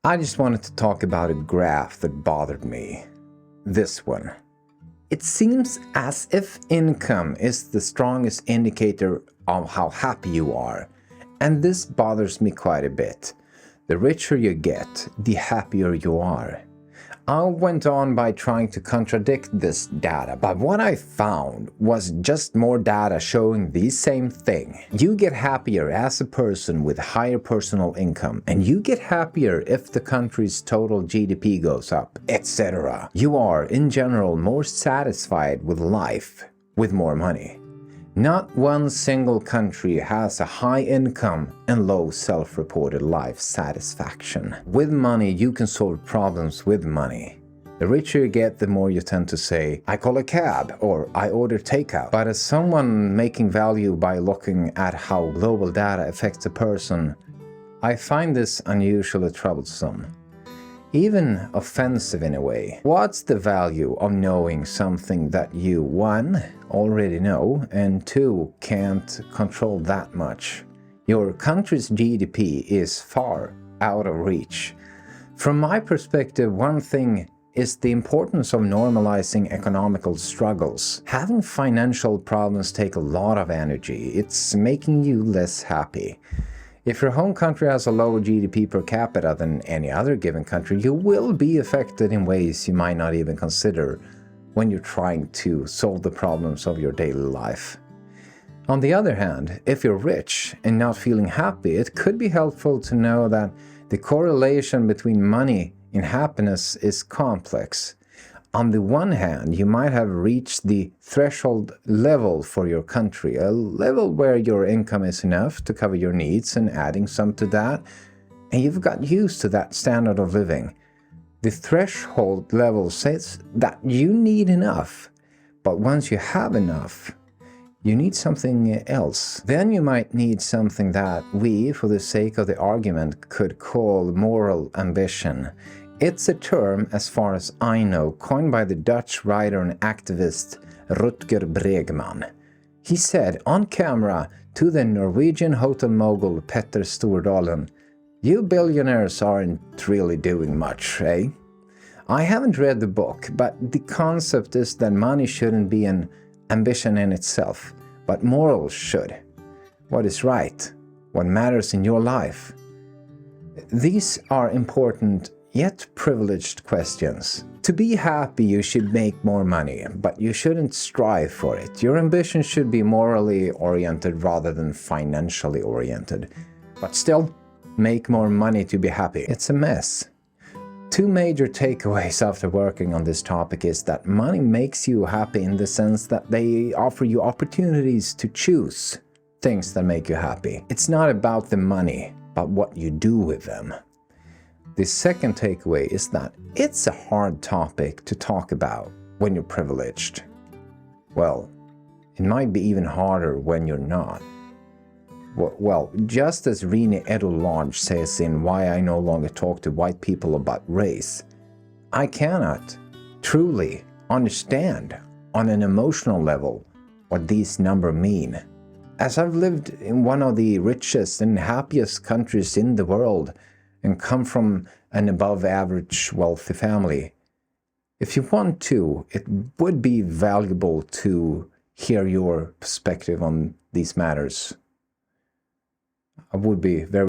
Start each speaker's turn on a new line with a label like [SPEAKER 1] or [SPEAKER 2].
[SPEAKER 1] I just wanted to talk about a graph that bothered me. This one. It seems as if income is the strongest indicator of how happy you are, and this bothers me quite a bit. The richer you get, the happier you are. I went on by trying to contradict this data, but what I found was just more data showing the same thing. You get happier as a person with higher personal income, and you get happier if the country's total GDP goes up, etc. You are, in general, more satisfied with life with more money. Not one single country has a high income and low self-reported life satisfaction. With money, you can solve problems with money. The richer you get, the more you tend to say, I call a cab, or I order takeout. But as someone making value by looking at how global data affects a person, I find this unusually troublesome. Even offensive in a way. What's the value of knowing something that you, 1, already know, and 2, can't control that much? Your country's GDP is far out of reach. From my perspective, one thing is the importance of normalizing economical struggles. Having financial problems take a lot of energy. It's making you less happy. If your home country has a lower GDP per capita than any other given country, you will be affected in ways you might not even consider when you're trying to solve the problems of your daily life. On the other hand, if you're rich and not feeling happy, it could be helpful to know that the correlation between money and happiness is complex. On the one hand, you might have reached the threshold level for your country, a level where your income is enough to cover your needs, and adding some to that, and you've got used to that standard of living. The threshold level says that you need enough, but once you have enough, you need something else. Then you might need something that we, for the sake of the argument, could call moral ambition. It's a term, as far as I know, coined by the Dutch writer and activist Rutger Bregman. He said on camera to the Norwegian hotel mogul Petter Stordalen, "You billionaires aren't really doing much, eh?" I haven't read the book, but the concept is that money shouldn't be an ambition in itself, but morals should. What is right? What matters in your life? These are important yet privileged questions. To be happy, you should make more money, but you shouldn't strive for it. Your ambition should be morally oriented rather than financially oriented. But still, make more money to be happy. It's a mess. 2 major takeaways after working on this topic is that money makes you happy in the sense that they offer you opportunities to choose things that make you happy. It's not about the money, but what you do with them. The second takeaway is that it's a hard topic to talk about when you're privileged. Well, it might be even harder when you're not. Well, just as Rene Eddo-Lodge says in Why I No Longer Talk to White People About Race, I cannot truly understand on an emotional level what these numbers mean. As I've lived in one of the richest and happiest countries in the world, and come from an above-average wealthy family, if you want to, it would be valuable to hear your perspective on these matters. I would be very